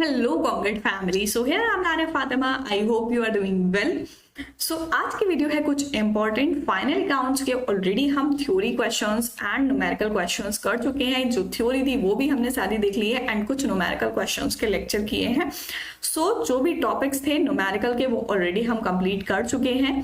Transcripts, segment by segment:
Hello, Congrat family. So here I'm Nana Fatima. I hope you are doing well. सो आज की video है कुछ important final accounts के। Already हम theory questions and numerical questions कर चुके हैं। जो थ्योरी थी वो भी हमने सारी देख ली है एंड कुछ न्यूमेरिकल क्वेश्चंस के लेक्चर किए हैं। सो जो भी टॉपिक्स थे न्यूमेरिकल के वो ऑलरेडी हम कंप्लीट कर चुके हैं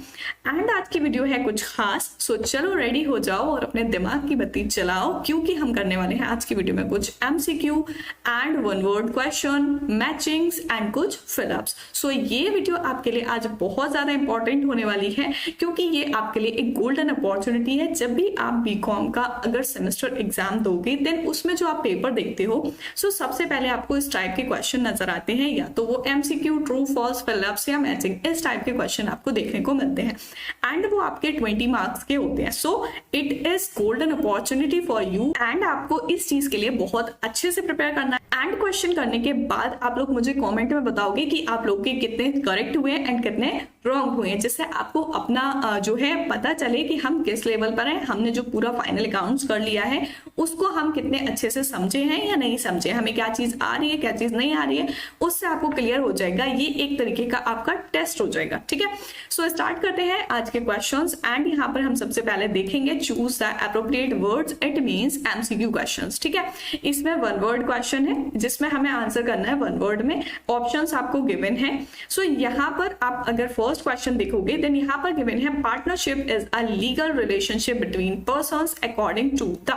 एंड आज की वीडियो है कुछ खास। सो चलो रेडी हो जाओ और अपने दिमाग की बत्ती चलाओ, क्योंकि हम करने वाले हैं आज की वीडियो में कुछ MCQ and one word question, matchings and कुछ फिलअप्स। सो ये वीडियो आपके लिए आज बहुत ज्यादा इंपॉर्टेंट होने वाली है, क्योंकि ये आपके लिए एक गोल्डन अपॉर्चुनिटी है। जब भी आप बीकॉम का अगर सेमेस्टर एग्जाम दोगे देन उसमें जो आप पेपर देखते हो, सो सबसे पहले आपको इस टाइप के क्वेश्चन नजर आते हैं, या तो वो MCQ, ट्रू फॉल्स, फिलअप्स या मैचिंग, इस टाइप के क्वेश्चन आपको देखने को मिलते हैं एंड वो आपके 20 मार्क्स के होते हैं। So it is golden opportunity for you and आपको इस चीज के लिए बहुत अच्छे से प्रिपेयर करना है। एंड क्वेश्चन करने के बाद आप लोग मुझे कॉमेंट में बताओगे कि आप लोग के कितने करेक्ट हुए एंड कितने रॉन्ग हुए, जिससे आपको अपना जो है पता चले कि हम किस लेवल पर हैं। हमने जो पूरा फाइनल अकाउंट्स कर लिया है उसको हम कितने अच्छे से समझे हैं या नहीं समझे, हमें क्या चीज आ रही है क्या चीज नहीं आ रही है, उससे आपको क्लियर हो जाएगा। ये एक तरीके का आपका टेस्ट हो जाएगा, ठीक है। सो स्टार्ट करते हैं आज के क्वेश्चंस एंड यहाँ पर हम सबसे पहले देखेंगे choose the appropriate words, it means MCQ questions, ठीक है। इसमें वन वर्ड क्वेश्चन है जिसमें हमें आंसर करना है वन वर्ड में। ऑप्शंस आपको गिवन है। सो यहाँ पर आप अगर फर्स्ट क्वेश्चन देखोगे देन यहाँ पर गिवन है partnership is a legal relationship between persons according to the.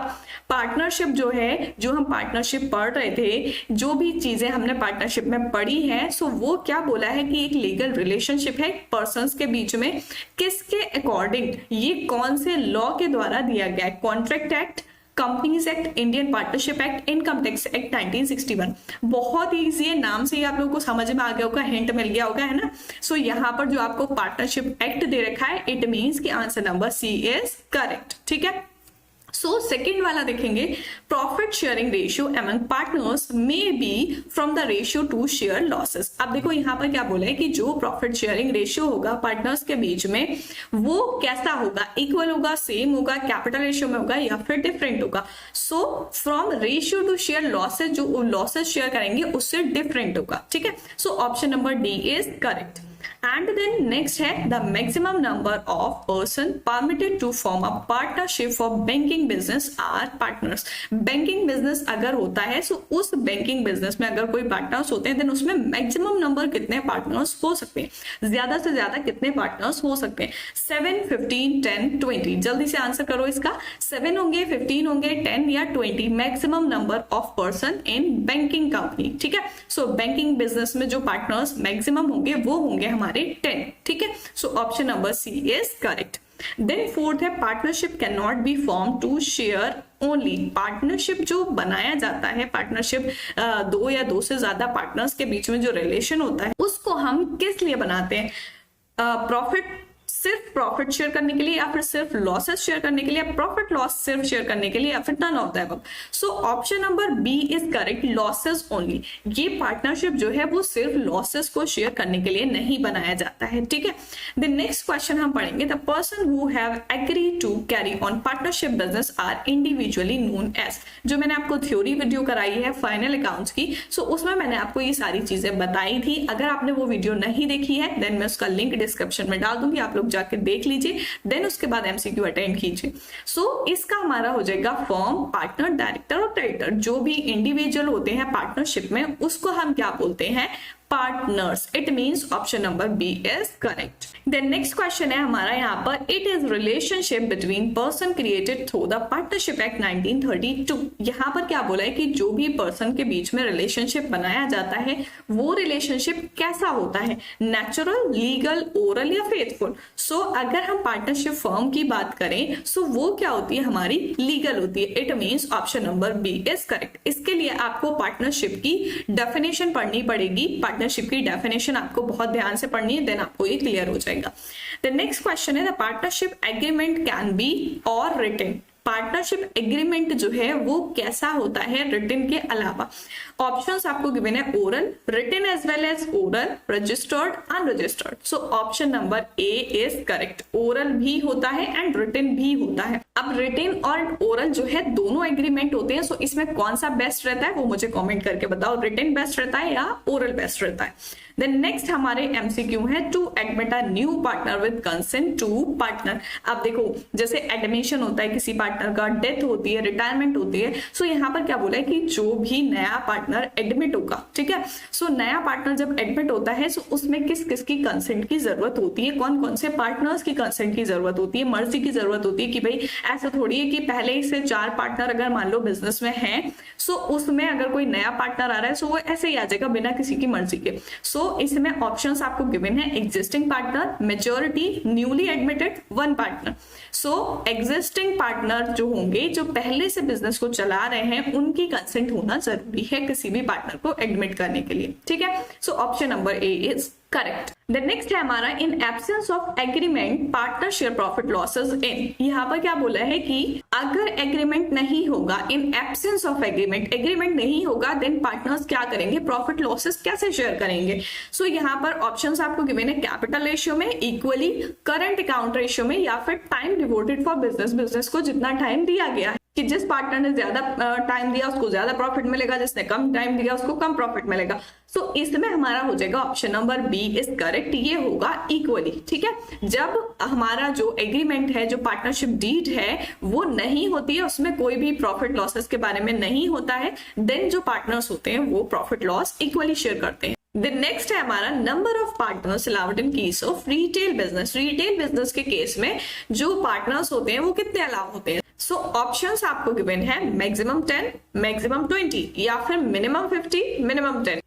Partnership जो है, जो हम पार्टनरशिप पढ़ रहे थे, जो भी चीजें हमने पार्टनरशिप में पढ़ी है, सो वो क्या बोला है कि एक लीगल रिलेशनशिप है पर्सन्स के बीच में। किसके अकॉर्डिंग, ये कौन से लॉ के द्वारा दिया गया है? Contract act, companies act, Indian partnership act, income tax act 1961। बहुत ईजी है, नाम से ही आप लोगों को समझ में आ गया होगा, हिंट मिल गया होगा, है ना। सो यहाँ पर जो आपको पार्टनरशिप एक्ट दे रखा है, इट मींस कि answer number C is correct, ठीक है। सो सेकेंड वाला देखेंगे, profit sharing ratio among partners may be from the ratio two share losses. अब देखो यहाँ पर क्या बोला है कि जो प्रॉफिट शेयरिंग रेशियो होगा पार्टनर्स के बीच में वो कैसा होगा, इक्वल होगा, सेम होगा, कैपिटल रेशियो में होगा या फिर डिफरेंट होगा। So from ratio two share losses, जो लॉसेस शेयर करेंगे उससे डिफरेंट होगा, ठीक है। So option number D is correct. And then next है the maximum number of person permitted to form a partnership for banking business are partners। banking business अगर होता है सो उस banking business में अगर कोई पार्टनर्स होते हैं देन उसमें मैक्सिमम नंबर कितने पार्टनर्स हो सकते हैं, ज्यादा से ज्यादा कितने पार्टनर्स हो सकते हैं? 7, 15, 10, 20। जल्दी से आंसर करो इसका। 7 होंगे, 15 होंगे, 10 या 20 maximum number of person in banking company, ठीक है। सो बैंकिंग बिजनेस में जो पार्टनर्स मैक्सिमम होंगे वो होंगे हमारे 10, ठीक है। So option number C is correct. Then fourth है partnership can not be form to share only. Partnership जो बनाया जाता है, पार्टनरशिप दो या दो से ज्यादा पार्टनर्स के बीच में जो रिलेशन होता है उसको हम किस लिए बनाते हैं? प्रॉफिट, सिर्फ प्रॉफिट शेयर करने के लिए या फिर सिर्फ लॉसेस शेयर करने के लिए, प्रॉफिट लॉस सिर्फ शेयर करने के लिए या फिर none of the above. So option number B is correct, losses only. ये पार्टनरशिप जो है वो सिर्फ लॉसेस को शेयर करने के लिए नहीं बनाया जाता है, ठीक है। द नेक्स्ट क्वेश्चन हम पढ़ेंगे, the person who have agree to carry on partnership business are individually known as. जो मैंने आपको थ्योरी वीडियो कराई है फाइनल अकाउंट्स की, सो उसमें मैंने आपको ये सारी चीजें बताई थी। अगर आपने वो वीडियो नहीं देखी है देन मैं उसका लिंक डिस्क्रिप्शन में डाल दूंगी, आप लोग जाकर देख लीजिए, देन उसके बाद MCQ अटेंड कीजिए। सो इसका हमारा हो जाएगा फॉर्म, पार्टनर, डायरेक्टर और क्रेडिटर। जो भी इंडिविजुअल होते हैं पार्टनरशिप में उसको हम क्या बोलते हैं? Partners. It means option number B is correct. Then next question है हमारा यहाँ पर, it is relationship between person created through the partnership act 1932। यहाँ पर क्या बोला है कि जो भी पर्सन के बीच में रिलेशनशिप बनाया जाता है वो रिलेशनशिप कैसा होता है? नेचुरल, लीगल, ओरल या फेथफुल। सो अगर हम पार्टनरशिप फर्म की बात करें सो वो क्या होती है? हमारी लीगल होती है। It means option number B is correct. इसके लिए आपको पार्टनरशिप की डेफिनेशन पढ़नी पड़ेगी। पार्टनरशिप की डेफिनेशन आपको बहुत ध्यान से पढ़नी है, देन आपको ये क्लियर हो जाएगा। द नेक्स्ट क्वेश्चन है, the partnership agreement can be और रिटन। पार्टनरशिप एग्रीमेंट जो है वो कैसा होता है रिटन के अलावा? ऑप्शंस आपको गिवन है oral, written as well as oral, registered, unregistered. So option number A is correct. Oral भी होता है एंड रिटन भी होता है। अब रिटन और ओरल जो है दोनों एग्रीमेंट होते हैं, सो इसमें कौन सा बेस्ट रहता है वो मुझे कमेंट करके बताओ, रिटन बेस्ट रहता है या ओरल बेस्ट रहता है। देन नेक्स्ट हमारे एमसीक्यू है to admit a new partner with consent to partner. अब देखो जैसे एडमिशन होता है किसी पार्टनर का, डेथ होती है, रिटायरमेंट होती है, सो यहाँ पर क्या बोला है कि जो भी नया पार्टनर एडमिट होगा, ठीक है, सो नया पार्टनर जब एडमिट होता है सो उसमें किस किस की कंसेंट की जरूरत होती है, कौन कौन से पार्टनर्स की कंसेंट की जरूरत होती है, मर्जी की जरूरत होती है कि भाई ऐसा थोड़ी है कि पहले से 4 पार्टनर अगर मान लो बिजनेस में है, सो उसमें अगर कोई नया पार्टनर आ रहा है सो वो ऐसे ही आ जाएगा बिना किसी की मर्जी के। सो इसमें ऑप्शंस आपको गिवन है existing partner, majority, newly admitted, one partner. So existing partner जो होंगे जो पहले से बिजनेस को चला रहे हैं उनकी कंसेंट होना जरूरी है किसी भी पार्टनर को एडमिट करने के लिए, ठीक है। So option number A is correct. The next है हमारा in absence of agreement partner share profit losses in. यहाँ पर क्या बोला है कि अगर एग्रीमेंट नहीं होगा, in absence of agreement, agreement नहीं होगा, देन पार्टनर्स क्या करेंगे, प्रॉफिट लॉसेस कैसे शेयर करेंगे। सो यहाँ पर ऑप्शंस आपको गिवन है कैपिटल रेशियो में, इक्वली, करंट अकाउंट रेशियो में, या फिर time devoted for business, business को जितना टाइम दिया गया है कि जिस पार्टनर ने ज्यादा टाइम दिया उसको ज्यादा प्रॉफिट मिलेगा, जिसने कम टाइम दिया उसको कम प्रॉफिट मिलेगा। सो इसमें हमारा हो जाएगा option number B is correct, ये होगा इक्वली, ठीक है। जब हमारा जो एग्रीमेंट है, जो पार्टनरशिप डीड है वो नहीं होती है, उसमें कोई भी प्रॉफिट लॉसेस के बारे में नहीं होता है, देन जो पार्टनर्स होते हैं वो प्रॉफिट लॉस इक्वली शेयर करते हैं। द नेक्स्ट है हमारा number of partners allowed in case of retail business. Retail business के केस में जो पार्टनर्स होते हैं वो कितने अलाउ होते हैं। सो ऑप्शंस आपको गिवन है मैक्सिमम 10, मैक्सिमम 20, या फिर minimum 50, minimum 10।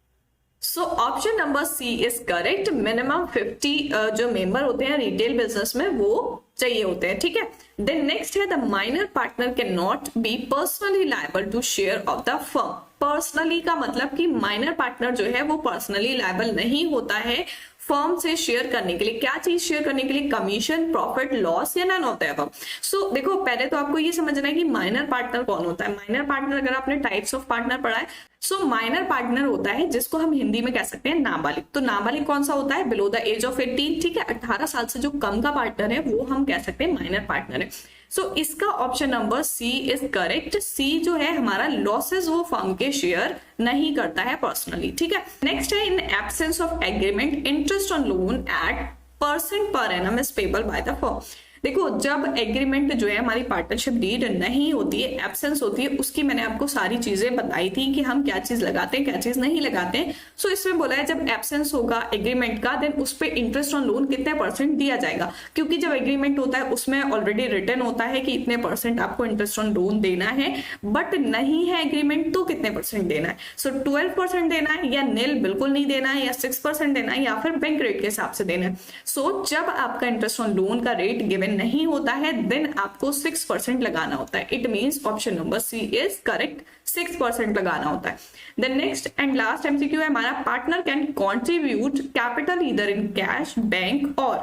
So option number C is correct. Minimum 50 जो मेंबर होते हैं रिटेल बिजनेस में वो चाहिए होते हैं, ठीक है। देन नेक्स्ट है the minor partner can not be personally liable to share of the firm. Personally का मतलब कि माइनर पार्टनर जो है वो पर्सनली लायबल नहीं होता है फर्म से शेयर करने के लिए। क्या चीज शेयर करने के लिए, कमीशन, प्रॉफिट, लॉस या नन होता है। सो देखो पहले तो आपको ये समझना है कि माइनर पार्टनर कौन होता है। माइनर पार्टनर अगर आपने टाइप्स ऑफ पार्टनर पढ़ा है, सो माइनर पार्टनर होता है जिसको हम हिंदी में कह सकते हैं नाबालिग। तो नाबालिग कौन सा होता है, बिलो द एज ऑफ 18, ठीक है, 18 साल से जो कम का पार्टनर है वो हम कह सकते हैं माइनर पार्टनर है। सो इसका option number C is correct. C जो है हमारा लॉसेस वो फर्म के शेयर नहीं करता है पर्सनली, ठीक है। नेक्स्ट है in absence of agreement interest on loan eight % per annum is payable by the firm. देखो जब एग्रीमेंट जो है हमारी पार्टनरशिप डीड नहीं होती है, एब्सेंस होती है, उसकी मैंने आपको सारी चीजें बताई थी कि हम क्या चीज लगाते हैं क्या चीज नहीं लगाते हैं। सो इसमें बोला है जब एब्सेंस होगा एग्रीमेंट का, देन उस पर इंटरेस्ट ऑन लोन कितने % दिया जाएगा, क्योंकि जब एग्रीमेंट होता है उसमें ऑलरेडी रिटर्न होता है कि इतने % आपको इंटरेस्ट ऑन लोन देना है, बट नहीं है एग्रीमेंट तो कितने % देना है। सो 12% देना है, या नील बिल्कुल नहीं देना है, या 6% देना है, या फिर बैंक रेट के हिसाब से देना है। सो जब आपका इंटरेस्ट ऑन लोन का रेट गिवन नहीं होता है, देन आपको 6% लगाना होता है। It means option number C is correct, 6% लगाना होता है। Then next and last MCQ है हमारा partner can contribute capital either in cash, bank, और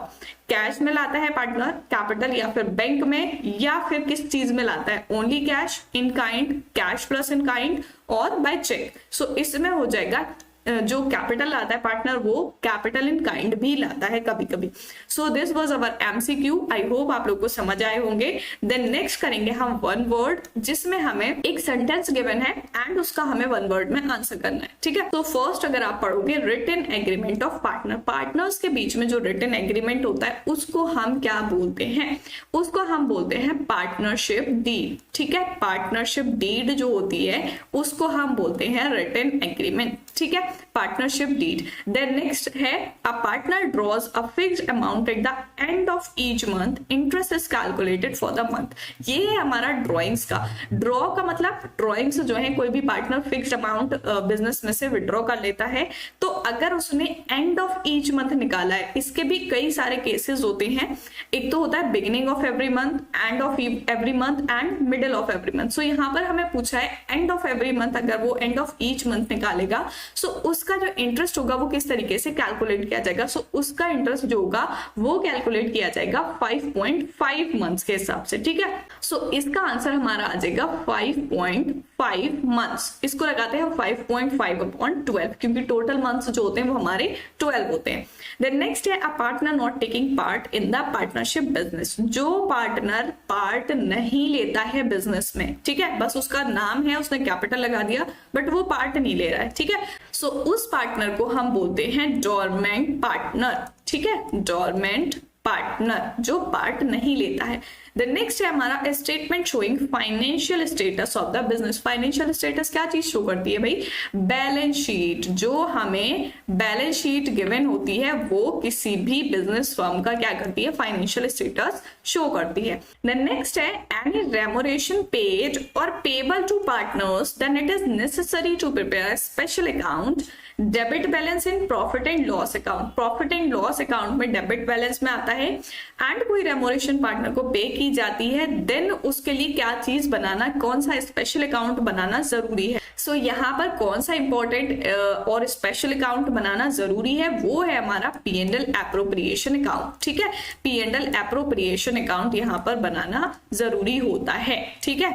कैश में लाता है पार्टनर कैपिटल, या फिर बैंक में, या फिर किस चीज में लाता है, only cash, in kind, cash plus in kind, और बाय चेक। सो इसमें हो जाएगा जो कैपिटल लाता है पार्टनर वो कैपिटल इन काइंड भी लाता है कभी कभी। So this was our MCQ. I hope आप लोग को समझ आए होंगे। देन नेक्स्ट करेंगे हम वन वर्ड, जिसमें हमें एक सेंटेंस गिवन है एंड उसका हमें वन वर्ड में आंसर करना है, ठीक है। तो फर्स्ट अगर आप पढ़ोगे written agreement of partner, partners के बीच में जो रिटन एग्रीमेंट होता है उसको हम क्या बोलते हैं, उसको हम बोलते हैं पार्टनरशिप डीड, ठीक है। पार्टनरशिप डीड जो होती है उसको हम बोलते हैं रिटन एग्रीमेंट, ठीक है, पार्टनरशिप डीड। देन नेक्स्ट है a partner draws a fixed amount at the end of each month, interest is calculated for the month. ये है हमारा ड्रॉइंग्स का। ड्रॉ का मतलब ड्रॉइंग्स जो है कोई भी पार्टनर फिक्स्ड अमाउंट बिजनेस में से विड्रॉ कर लेता है, तो अगर उसने एंड ऑफ ईच मंथ निकाला है, इसके भी कई सारे केसेस होते हैं। एक तो होता है beginning of every month, end of every month and middle of every month. So यहाँ पर हमें पूछा है एंड ऑफ एवरी मंथ, अगर वो एंड ऑफ ईच मंथ निकालेगा सो उसका जो इंटरेस्ट होगा वो किस तरीके से कैलकुलेट किया जाएगा, सो उसका इंटरेस्ट जो होगा वो कैलकुलेट किया जाएगा 5.5 मंथ्स के हिसाब से, ठीक है। सो इसका आंसर हमारा आ जाएगा 5.5 मंथ्स। इसको लगाते हैं 5.5/12 क्योंकि टोटल मंथ्स जो होते हैं वो हमारे 12 होते हैं। देन नेक्स्ट है a partner not taking part in the partnership business. जो पार्टनर पार्ट नहीं लेता है बिजनेस में, ठीक है, बस उसका नाम है, उसने कैपिटल लगा दिया बट वो पार्ट नहीं ले रहा है, ठीक है। सो उस पार्टनर को हम बोलते हैं डोरमेंट पार्टनर, ठीक है, डोरमेंट पार्टनर जो पार्ट नहीं लेता है। द नेक्स्ट है हमारा statement showing financial status of the business. Financial status क्या चीज शो करती है भाई, बैलेंस शीट। जो हमें बैलेंस शीट गिवन होती है वो किसी भी बिजनेस फर्म का क्या करती है, फाइनेंशियल स्टेटस शो करती है। द नेक्स्ट है एनी रेमोरेशन पेड और payable to partners then it is necessary to prepare special account debit balance in profit and loss account. Profit and loss account में debit balance में आता है and कोई रेमोरेशन partner को पे की जाती है, देन उसके लिए क्या चीज बनाना, कौन सा स्पेशल अकाउंट बनाना जरूरी है। सो यहाँ पर कौन सा इंपॉर्टेंट और स्पेशल अकाउंट बनाना जरूरी है, वो है हमारा P&L एप्रोप्रिएशन अकाउंट, ठीक है। P&L एप्रोप्रिएशन अकाउंट यहाँ पर बनाना जरूरी होता है, ठीक है।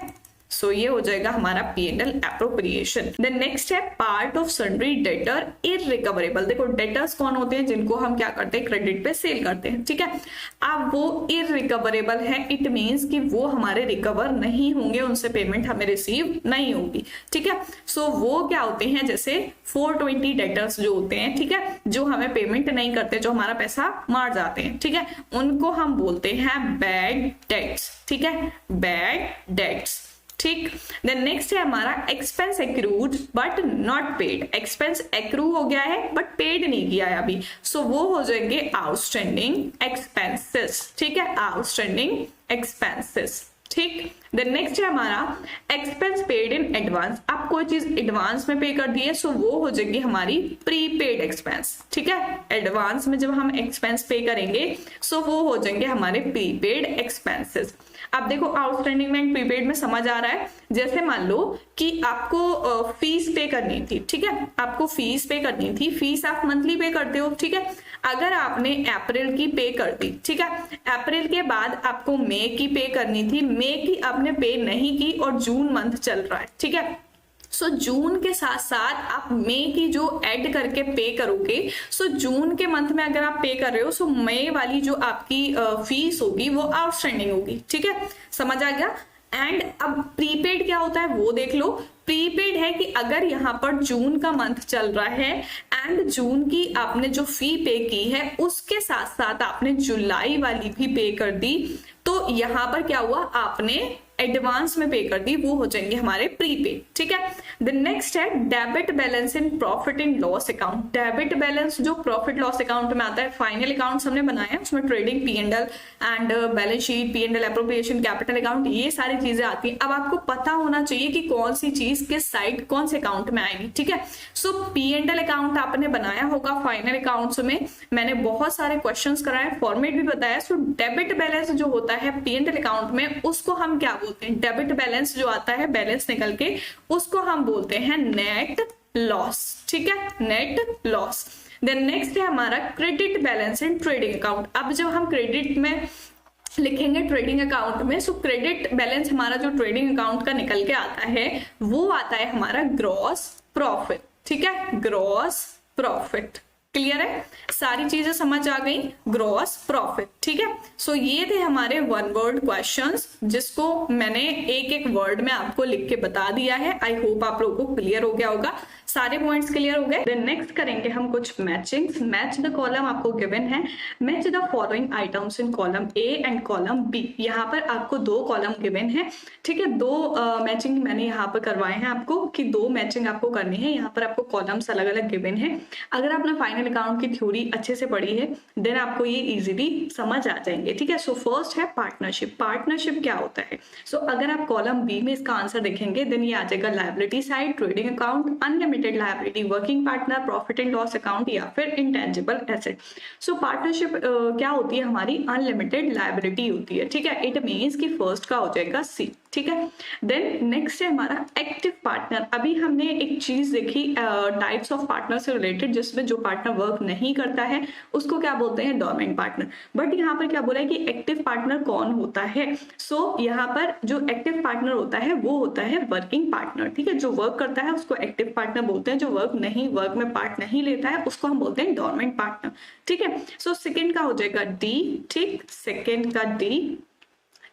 सो ये हो जाएगा हमारा P&L एप्रोप्रिएशन। देन नेक्स्ट है part of sundry debtor irrecoverable. देखो डेटर्स कौन होते हैं, जिनको हम क्या करते हैं, क्रेडिट पे सेल करते हैं, ठीक है। अब वो इररिकवरेबल है, इट मींस कि वो हमारे रिकवर नहीं होंगे, उनसे पेमेंट हमें रिसीव नहीं होगी, ठीक है। सो वो क्या होते हैं, जैसे 420 डेटर्स जो होते हैं, ठीक है, जो हमें पेमेंट नहीं करते, जो हमारा पैसा मार जाते हैं, ठीक है, उनको हम बोलते हैं बैड डेट्स, ठीक है, बैड डेट्स, ठीक। देन नेक्स्ट है हमारा expense accrued but not paid. Expense accrue हो गया है बट पेड नहीं किया है अभी, सो वो हो जाएंगे आउटस्टैंडिंग एक्सपेंसेस, ठीक है, आउटस्टैंडिंग एक्सपेंसेस, ठीक। देन नेक्स्ट है हमारा एक्सपेंस पेड इन एडवांस। आप कोई चीज एडवांस में पे कर दी है, सो वो हो जाएगी हमारी प्रीपेड एक्सपेंस, ठीक है। एडवांस में जब हम एक्सपेंस पे करेंगे सो वो हो जाएंगे हमारे प्रीपेड एक्सपेंसेस। अब देखो आउटस्टैंडिंग में प्रीपेड में समझ आ रहा है, जैसे मान लो कि आपको फीस पे करनी थी, ठीक है, आपको फीस पे करनी थी, फीस आप मंथली पे करते हो, ठीक है। अगर आपने अप्रैल की पे कर दी, ठीक है, अप्रैल के बाद आपको मई की पे करनी थी, मई की आपने पे नहीं की और जून मंथ चल रहा है, ठीक है। सो जून के साथ साथ आप मई की जो ऐड करके पे करोगे, सो जून के मंथ में अगर आप पे कर रहे हो, सो मई वाली जो आपकी फीस होगी वो आउटस्टैंडिंग होगी, ठीक है, समझ आ गया। एंड अब प्रीपेड क्या होता है वो देख लो। प्रीपेड है कि अगर यहाँ पर जून का मंथ चल रहा है एंड जून की आपने जो फी पे की है उसके साथ साथ आपने जुलाई वाली भी पे कर दी, तो यहाँ पर क्या हुआ, आपने एडवांस में पे कर दी, वो हो जाएंगे हमारे प्रीपेड, ठीक है। द नेक्स्ट है debit balance in profit and loss account. Debit balance जो प्रॉफिट लॉस अकाउंट में आता है, फाइनल अकाउंट्स हमने बनाए हैं, उसमें trading, P&L and balance sheet, P&L appropriation, capital account, ये सारी चीजें आती हैं। अब आपको पता होना चाहिए कि कौन सी चीज किस साइड कौन से अकाउंट में आएगी, ठीक है। सो P&L अकाउंट आपने बनाया होगा फाइनल अकाउंट्स में, मैंने बहुत सारे क्वेश्चंस कराए, फॉर्मेट भी बताया। सो डेबिट बैलेंस जो होता है P&L अकाउंट में, उसको हम क्या बोलते हैं, डेबिट बैलेंस जो आता है बैलेंस निकल के, उसको हम बोलते हैं नेट लॉस, ठीक है, नेट लॉस। देन नेक्स्ट है हमारा credit balance in trading account. अब जब हम क्रेडिट में लिखेंगे ट्रेडिंग अकाउंट में, सो क्रेडिट बैलेंस हमारा जो ट्रेडिंग अकाउंट का निकल के आता है वो आता है हमारा ग्रॉस प्रॉफिट, ठीक है, ग्रॉस प्रॉफिट। क्लियर है, सारी चीजें समझ आ गई, ग्रॉस प्रॉफिट, ठीक है। सो ये थे हमारे वन वर्ड क्वेश्चंस, जिसको मैंने एक एक वर्ड में आपको लिख के बता दिया है। आई होप आप लोगों को क्लियर हो गया होगा, सारे पॉइंट्स क्लियर हो गए। देन नेक्स्ट करेंगे हम कुछ मैचिंग्स। मैच द कॉलम आपको गिवन है, match the following items in column A and column B. यहाँ पर आपको दो कॉलम गिवन है, ठीक है, दो मैचिंग मैंने यहाँ पर करवाए हैं आपको कि दो मैचिंग आपको करनी है। यहाँ पर आपको कॉलम्स अलग अलग गिवन है। अगर आपने फाइनल फाइनल अकाउंट की थ्योरी अच्छे से पढ़ी है देन आपको ये इजीली समझ आ जाएंगे, ठीक है। सो फर्स्ट है पार्टनरशिप। पार्टनरशिप क्या होता है? सो अगर आप कॉलम बी में इसका आंसर देखेंगे देन ये आ जाएगा liability side, trading account, unlimited liability, working partner, profit and loss account या फिर इंटेंजिबल एसेट। सो पार्टनरशिप क्या होती है? हमारी अनलिमिटेड लायबिलिटी होती है, ठीक है। इट मीन्स कि फर्स्ट का हो जाएगा सी, ठीक है। देन नेक्स्ट है हमारा एक्टिव पार्टनर। अभी हमने एक चीज देखी टाइप्स ऑफ पार्टनर से रिलेटेड, जिसमें जो पार्टनर वर्क नहीं करता है उसको क्या बोलते हैं? Dormant partner. बट यहाँ पर क्या बोला है कि एक्टिव पार्टनर कौन होता है? सो यहाँ पर जो एक्टिव पार्टनर होता है वो होता है वर्किंग पार्टनर, ठीक है। जो वर्क करता है उसको एक्टिव पार्टनर बोलते हैं, जो वर्क में पार्ट नहीं लेता है उसको हम बोलते हैं डोरमेंट पार्टनर, ठीक है। सो सेकेंड का हो जाएगा डी, ठीक, सेकेंड का डी।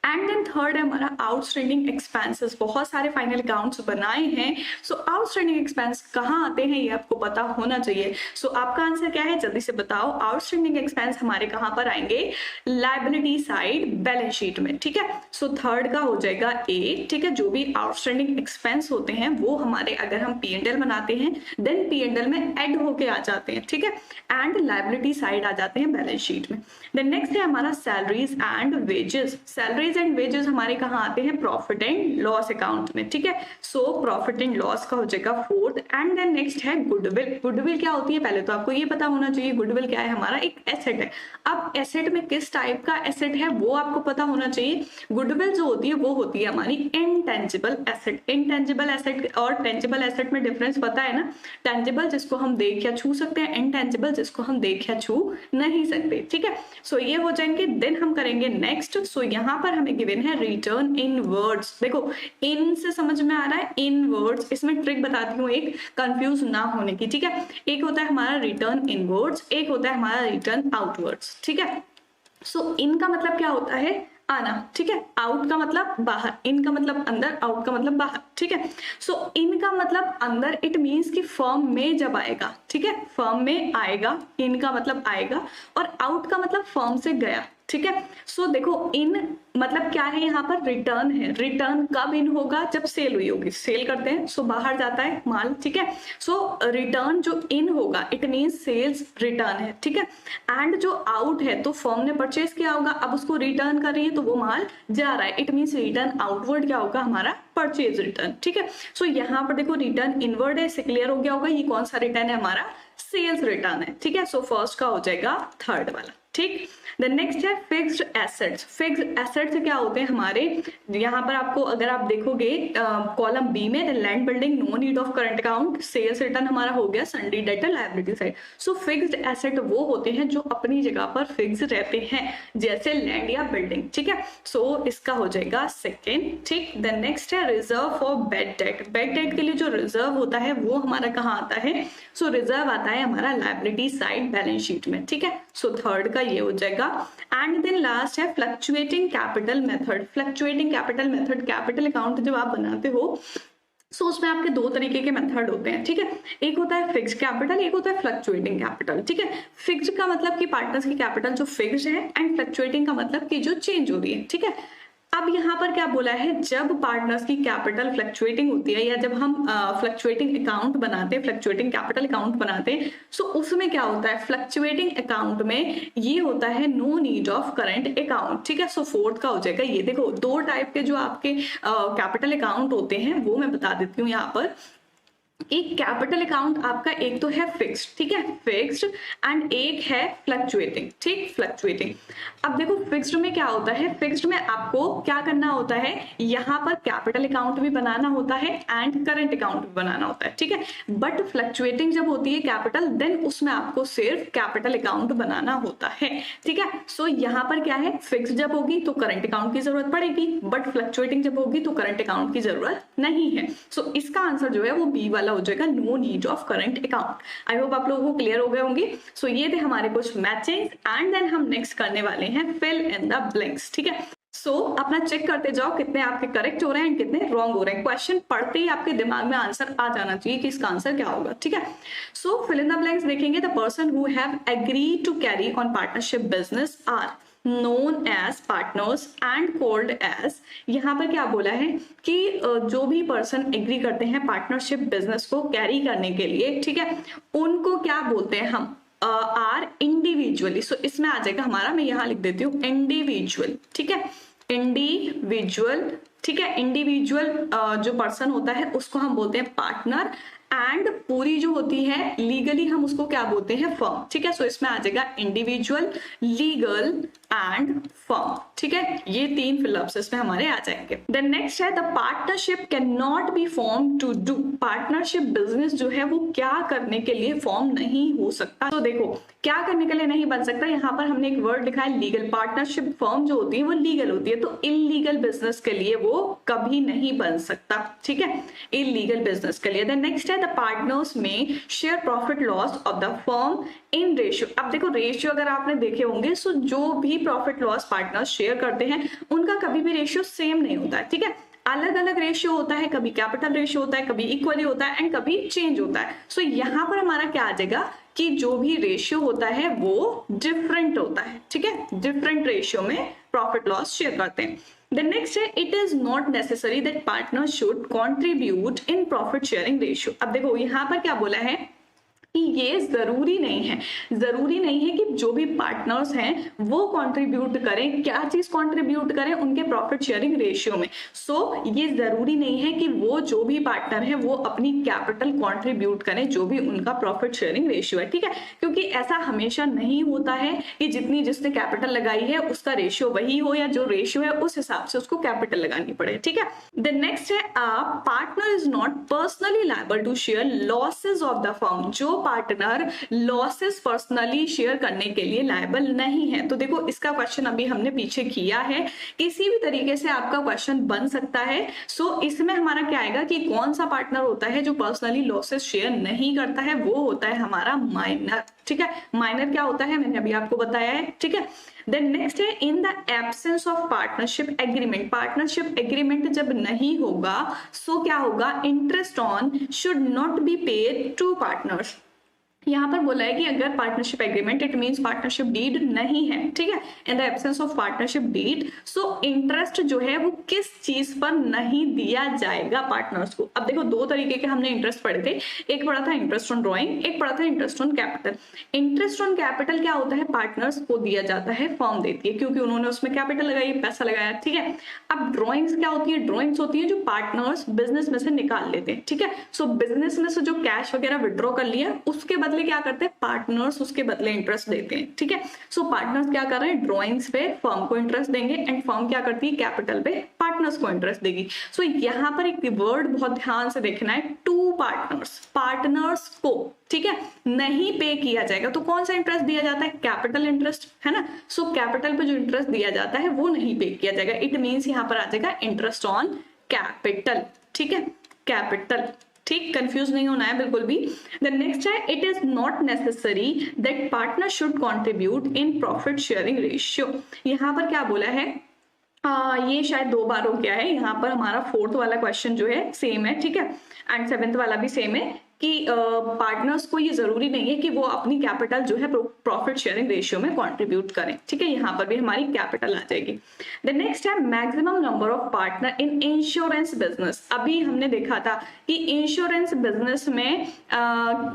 एंड देन थर्ड है हमारा आउटस्टैंडिंग एक्सपेंसेस। बहुत सारे फाइनल अकाउंट्स बनाए हैं, सो आउटस्टैंडिंग एक्सपेंस कहाँ आते हैं ये आपको पता होना चाहिए। सो आपका आंसर क्या है जल्दी से बताओ। आउटस्टैंडिंग एक्सपेंस हमारे कहाँ पर आएंगे? लायबिलिटी साइड बैलेंस शीट में, ठीक है। सो थर्ड का हो जाएगा ए, ठीक है। जो भी आउटस्टैंडिंग एक्सपेंस होते हैं वो हमारे अगर हम P&L बनाते हैं देन P&L में एड होके आ जाते हैं, ठीक है, एंड लायबिलिटी साइड आ जाते हैं बैलेंस शीट में। देन नेक्स्ट है हमारा salaries and wages. Salaries and wages हमारे कहाँ आते हैं? प्रॉफिट एंड लॉस अकाउंट में, ठीक है। सो प्रॉफिट एंड लॉस का हो जाएगा फोर्थ। एंड देन नेक्स्ट है गुडविल। गुडविल क्या होती है? पहले तो आपको ये पता होना चाहिए गुडविल क्या है? हमारा एक एसेट है। अब एसेट में किस टाइप का एसेट है वो आपको पता होना चाहिए। गुडविल जो होती है वो होती है हमारी इंटेंजिबल एसेट। इंटेंजिबल एसेट और टेंजिबल एसेट में डिफरेंस पता है ना? टेंजिबल जिसको हम देख या छू सकते हैं, इंटेंजिबल जिसको हम देख या छू नहीं सकते, ठीक है। सो ये हो जाएंगे। देन हम करेंगे नेक्स्ट। सो यहाँ पर हमें गिवन है रिटर्न इन वर्ड्स। देखो इन से समझ में आ रहा है? इन वर्ड्स। इसमें ट्रिक बताती हूँ एक, कंफ्यूज ना होने की, ठीक है। एक होता है हमारा रिटर्न इन वर्ड्स, एक होता है हमारा रिटर्न आउटवर्ड्स, ठीक है। सो इन का मतलब क्या होता है? आना, ठीक है। आउट का मतलब बाहर, इन का मतलब अंदर, आउट का मतलब बाहर, ठीक है। सो इन का मतलब अंदर, इट मीन्स कि फर्म में जब आएगा, ठीक है, फर्म में आएगा, इन का मतलब आएगा, और आउट का मतलब फर्म से गया, ठीक है। सो देखो इन मतलब क्या है? यहाँ पर रिटर्न है। रिटर्न कब इन होगा? जब सेल हुई होगी। सेल करते हैं सो बाहर जाता है माल, ठीक है। सो रिटर्न जो इन होगा इट मीन्स सेल्स रिटर्न है, ठीक है। एंड जो आउट है तो फर्म ने परचेज किया होगा, अब उसको रिटर्न कर रही है तो वो माल जा रहा है, इट मीन्स रिटर्न आउटवर्ड क्या होगा? हमारा परचेज रिटर्न, ठीक है। सो यहाँ पर देखो रिटर्न इनवर्ड है, इससे क्लियर हो गया होगा ये कौन सा रिटर्न है? हमारा सेल्स रिटर्न है, ठीक है। सो फर्स्ट का हो जाएगा थर्ड वाला, ठीक। देन नेक्स्ट है फिक्स्ड एसेट्स। फिक्स्ड एसेट्स क्या होते हैं हमारे? यहाँ पर आपको अगर आप देखोगे कॉलम बी में land building, no need of current account, sales return हमारा हो गया, sundry debtor, liability side. So fixed asset वो होते हैं जो अपनी जगह पर फिक्स रहते हैं, जैसे लैंड या बिल्डिंग, ठीक है। सो इसका हो जाएगा सेकेंड, ठीक। देन नेक्स्ट है reserve for bad debt. Bad debt के लिए जो रिजर्व होता है वो हमारा कहाँ आता है? सो रिजर्व आता है हमारा लायबिलिटी साइड बैलेंस शीट में, ठीक है। सो थर्ड का ये हो जाएगा। एंड देन लास्ट है fluctuating capital method. Fluctuating capital method, capital account जब आप बनाते हो सो उसमें आपके दो तरीके के मेथड होते हैं, ठीक है। एक होता है फिक्स्ड कैपिटल, एक होता है फ्लक्चुएटिंग कैपिटल, ठीक है। फिक्स्ड का मतलब कि पार्टनर्स की कैपिटल जो फिक्स्ड है, एंड फ्लक्चुएटिंग का मतलब कि जो चेंज हो रही है, ठीक है। अब यहाँ पर क्या बोला है? जब पार्टनर्स की कैपिटल फ्लक्चुएटिंग होती है या जब हम फ्लक्चुएटिंग अकाउंट बनाते हैं, फ्लक्चुएटिंग कैपिटल अकाउंट बनाते हैं, सो उसमें क्या होता है? फ्लक्चुएटिंग अकाउंट में ये होता है no need of current account, ठीक है। सो फोर्थ का हो जाएगा ये। देखो दो टाइप के जो आपके कैपिटल अकाउंट होते हैं वो मैं बता देती हूँ यहाँ पर। एक कैपिटल अकाउंट आपका एक तो है फिक्स्ड, ठीक है, फिक्स्ड, एंड एक है फ्लक्चुएटिंग, ठीक, फ्लक्चुएटिंग। अब देखो फिक्स्ड में क्या होता है? फिक्स्ड में आपको क्या करना होता है? यहाँ पर कैपिटल अकाउंट भी बनाना होता है एंड करंट अकाउंट भी बनाना होता है, ठीक है। बट फ्लक्चुएटिंग जब होती है कैपिटल, देन उसमें आपको सिर्फ कैपिटल अकाउंट बनाना होता है, ठीक है। सो यहाँ पर क्या है? फिक्स्ड जब होगी तो करंट अकाउंट की जरूरत पड़ेगी, बट फ्लक्चुएटिंग जब होगी तो करंट अकाउंट की जरूरत नहीं है। सो इसका आंसर जो है वो बी वाला हो जाएगा, no need of current account. I hope आप लोगों को क्लियर हो गए होंगे। सो ये थे हमारे कुछ मैचिंग, एंड देन हम नेक्स्ट करने वाले हैं फिल इन द ब्लैंक्स, ठीक है। सो अपना चेक करते जाओ कितने आपके करेक्ट हो रहे हैं, कितने रॉन्ग हो रहे हैं। क्वेश्चन पढ़ते ही आपके दिमाग में आंसर आ जाना चाहिए कि इसका आंसर क्या होगा, ठीक है। So fill in the blanks देखेंगे। The person who have agreed to carry on partnership business are known as partners and called as, यहाँ पर क्या बोला है कि जो भी पर्सन एग्री करते हैं पार्टनरशिप बिजनेस को कैरी करने के लिए, ठीक है, उनको क्या बोलते हैं हम? आर इंडिविजुअली, सो इसमें आ जाएगा हमारा, मैं यहाँ लिख देती हूँ इंडिविजुअल, ठीक है, इंडिविजुअल, ठीक है, इंडिविजुअल जो पर्सन होता है उसको हम बोलते हैं पार्टनर, एंड पूरी जो होती है लीगली हम उसको क्या बोलते हैं, फर्म, ठीक है। सो इसमें आ जाएगा इंडिविजुअल, लीगल एंड फर्म, ठीक है, ये 3 फिलअप्स इसमें हमारे आ जाएंगे। देन नेक्स्ट है the partnership can not be form to do, partnership business जो है वो क्या करने के लिए फॉर्म नहीं हो सकता। तो देखो क्या करने के लिए नहीं बन सकता, यहाँ पर हमने एक वर्ड लिखा है लीगल, पार्टनरशिप फर्म जो होती है वो लीगल होती है, तो इलीगल बिजनेस के लिए वो कभी नहीं बन सकता, ठीक है, इलीगल बिजनेस के लिए। देन नेक्स्ट है द पार्टनर्स में share profit loss of the firm in ratio. अब देखो रेशियो अगर आपने देखे होंगे, सो जो भी प्रॉफिट लॉस पार्टनर्स शेयर करते हैं उनका कभी भी रेशियो सेम नहीं होता है, ठीक है, अलग अलग रेशियो होता है, कभी कैपिटल रेशियो होता है, कभी इक्वली होता है एंड कभी चेंज होता है। सो यहाँ पर हमारा क्या आ जाएगा कि जो भी रेशियो होता है वो डिफरेंट होता है, ठीक है, डिफरेंट रेशियो में प्रॉफिट लॉस शेयर करते हैं। The next है it is not necessary that partners should contribute in profit sharing ratio। अब देखो यहाँ पर क्या बोला है कि ये जरूरी नहीं है, जरूरी नहीं है कि जो भी पार्टनर्स हैं वो कंट्रीब्यूट करें, क्या चीज कंट्रीब्यूट करें, उनके प्रॉफिट शेयरिंग रेशियो में। सो ये जरूरी नहीं है कि वो जो भी पार्टनर है वो अपनी कैपिटल कंट्रीब्यूट करें जो भी उनका प्रॉफिट शेयरिंग रेशियो है, ठीक है, क्योंकि ऐसा हमेशा नहीं होता है कि जितनी जिसने कैपिटल लगाई है उसका रेशियो वही हो, या जो रेशियो है उस हिसाब से उसको कैपिटल लगानी पड़े, ठीक है। देन नेक्स्ट है partner is not personally liable to share losses of the firm, जो पार्टनर लॉसेस पर्सनली शेयर करने के लिए लायबल नहीं है। तो देखो इसका क्वेश्चन अभी हमने पीछे किया है, किसी भी तरीके से आपका क्वेश्चन बन सकता है। सो इसमें हमारा क्या आएगा कि कौन सा पार्टनर होता है जो पर्सनली लॉसेस शेयर नहीं करता है, वो होता है हमारा माइनर, ठीक है, माइनर क्या होता है मैंने अभी आपको बताया है, ठीक है। देन नेक्स्ट है in the absence of partnership agreement, partnership agreement जब नहीं होगा सो क्या होगा, interest on should not be paid to partners. यहाँ पर बोला है कि अगर partnership agreement, it means partnership deed नहीं है, ठीक है, in the absence of partnership deed, so interest जो है वो किस चीज पर नहीं दिया जाएगा पार्टनर्स को। अब देखो 2 तरीके के हमने इंटरेस्ट पढ़े थे, एक पढ़ा था इंटरेस्ट ऑन ड्रॉइंग, एक पढ़ा था interest on capital. Interest on capital क्या होता है, पार्टनर्स को दिया जाता है, फर्म देती है क्योंकि उन्होंने उसमें कैपिटल लगाई, पैसा लगाया, ठीक है। अब ड्रॉइंग्स क्या होती है, ड्रॉइंग्स होती है जो पार्टनर्स बिजनेस में से निकाल लेते हैं, ठीक है। सो बिजनेस में से जो कैश वगैरह विड्रॉ कर लिया उसके बदले क्या करते हैं पार्टनर्स, उसके बदले इंटरेस्ट देते हैं, ठीक है। सो पार्टनर्स क्या कर रहे हैं, ड्रॉइंग्स पे फर्म को इंटरेस्ट देंगे एंड फर्म क्या करती है, कैपिटल पे पार्टनर्स को इंटरेस्ट देगी। सो यहाँ पर एक वर्ड बहुत ध्यान से देखना है, टू पार्टनर्स, पार्टनर्स को, ठीक है, नहीं पे किया जाएगा। तो कौन सा इंटरेस्ट दिया जाता है, कैपिटल इंटरेस्ट, है ना। सो कैपिटल पे जो इंटरेस्ट दिया जाता है वो नहीं पे किया जाएगा, इट मींस यहाँ पर आ जाएगा इंटरेस्ट ऑन कैपिटल, ठीक है, कैपिटल, ठीक, कंफ्यूज नहीं होना है बिल्कुल भी। द नेक्स्ट है it is not necessary that partner should contribute in profit sharing ratio. यहाँ पर क्या बोला है, ये शायद 2 बार हो गया है, यहाँ पर हमारा 4th वाला क्वेश्चन जो है सेम है, ठीक है, एंड 7th वाला भी सेम है कि पार्टनर्स को ये जरूरी नहीं है कि वो अपनी कैपिटल जो है प्रॉफिट शेयरिंग रेशियो में कंट्रीब्यूट करें, ठीक है, यहाँ पर भी हमारी कैपिटल आ जाएगी। द नेक्स्ट है maximum number of partner in insurance business. अभी हमने देखा था कि इंश्योरेंस बिजनेस में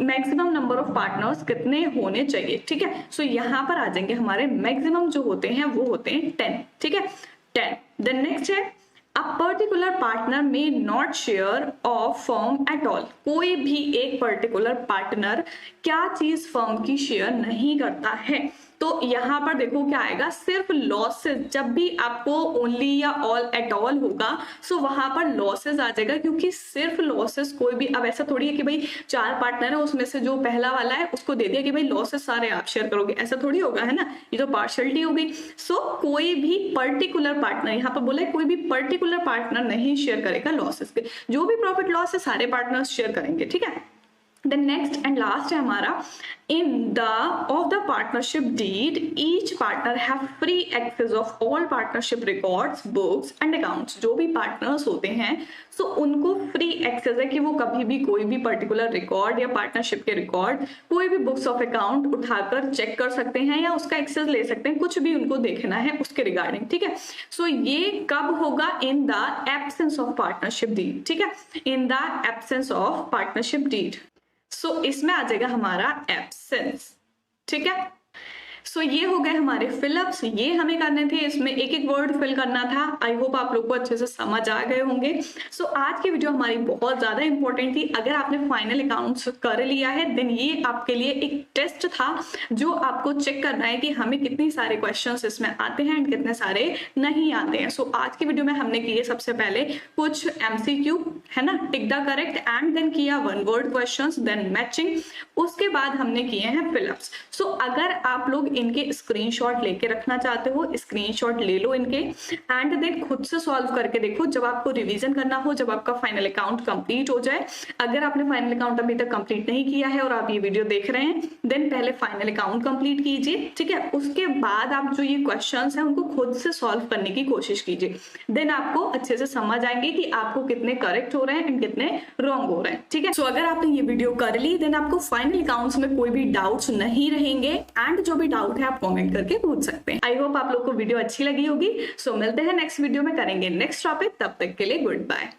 मैक्सिमम नंबर ऑफ पार्टनर्स कितने होने चाहिए, ठीक है। सो यहाँ पर आ जाएंगे हमारे मैक्सिमम जो होते हैं वो होते हैं 10, ठीक है, 10। देन नेक्स्ट है A particular partner may not share of firm at all। कोई भी एक पर्टिकुलर पार्टनर क्या चीज फर्म की शेयर नहीं करता है। तो यहाँ पर देखो क्या आएगा, सिर्फ लॉसेस, जब भी आपको ओनली या ऑल एट ऑल होगा सो वहां पर लॉसेस आ जाएगा, क्योंकि सिर्फ लॉसेस कोई भी, अब ऐसा थोड़ी है कि भाई 4 पार्टनर है उसमें से जो पहला वाला है उसको दे दिया कि भाई लॉसेस सारे आप शेयर करोगे, ऐसा थोड़ी होगा, है ना, ये तो पार्शियलिटी हो गई। सो कोई भी पर्टिकुलर पार्टनर, यहाँ पर बोला है कोई भी पर्टिकुलर पार्टनर नहीं शेयर करेगा लॉसेस के, जो भी प्रॉफिट लॉस है सारे पार्टनर्स शेयर करेंगे, ठीक है। Then next and last है हमारा in the of the partnership deed each partner have free access of all partnership records, books and accounts। जो भी पार्टनर्स होते हैं सो उनको फ्री एक्सेस है कि वो कभी भी कोई भी पर्टिकुलर रिकॉर्ड या पार्टनरशिप के रिकॉर्ड, कोई भी बुक्स ऑफ अकाउंट उठाकर चेक कर सकते हैं या उसका एक्सेस ले सकते हैं, कुछ भी उनको देखना है उसके रिगार्डिंग, ठीक है। सो ये कब होगा, in the absence of partnership deed, ठीक है, in the absence of partnership deed. So इसमें आ जाएगा हमारा एब्सेंस, ठीक है। सो ये हो गए हमारे फिलअप्स, ये हमें करने थे, इसमें एक एक वर्ड फिल करना था। आई होप आप लोग को अच्छे से समझ आ गए होंगे। सो आज की वीडियो हमारी बहुत ज्यादा इंपॉर्टेंट थी। अगर आपने फाइनल अकाउंट्स कर लिया है देन ये आपके लिए एक टेस्ट था जो आपको चेक करना है कि हमें कितने सारे क्वेश्चंस इसमें आते हैं एंड कितने सारे नहीं आते हैं। सो आज की वीडियो में हमने किए सबसे पहले कुछ MCQ है ना, tick the correct and then किया one word questions, then matching, उसके बाद हमने किए हैं फिलअप्स। सो अगर आप लोग इनके स्क्रीनशॉट लेके रखना चाहते हो, स्क्रीनशॉट ले लो इनके एंड देन खुद से सॉल्व करके देखो जब आपको रिवीजन करना हो, जब आपका फाइनल अकाउंट कंप्लीट हो जाए। अगर आपने फाइनल अकाउंट अभी तक कंप्लीट नहीं किया है और आप ये वीडियो देख रहे हैं देन पहले फाइनल अकाउंट कंप्लीट कीजिए, ठीक है। उसके बाद आप जो ये क्वेश्चंस हैं उनको खुद से सॉल्व करने की कोशिश कीजिए, देन आपको अच्छे से समझ आएंगे कि आपको कितने करेक्ट हो रहे हैं एंड कितने रॉन्ग हो रहे हैं, ठीक है। सो अगर आपने ये वीडियो कर ली देन आपको फाइनल अकाउंट्स में कोई भी डाउट्स नहीं रहेंगे एंड जो भी डाउट है आप कमेंट करके पूछ सकते हैं। आई होप आप लोग को वीडियो अच्छी लगी होगी। सो मिलते हैं नेक्स्ट वीडियो में, करेंगे नेक्स्ट टॉपिक। तब तक के लिए गुड बाय।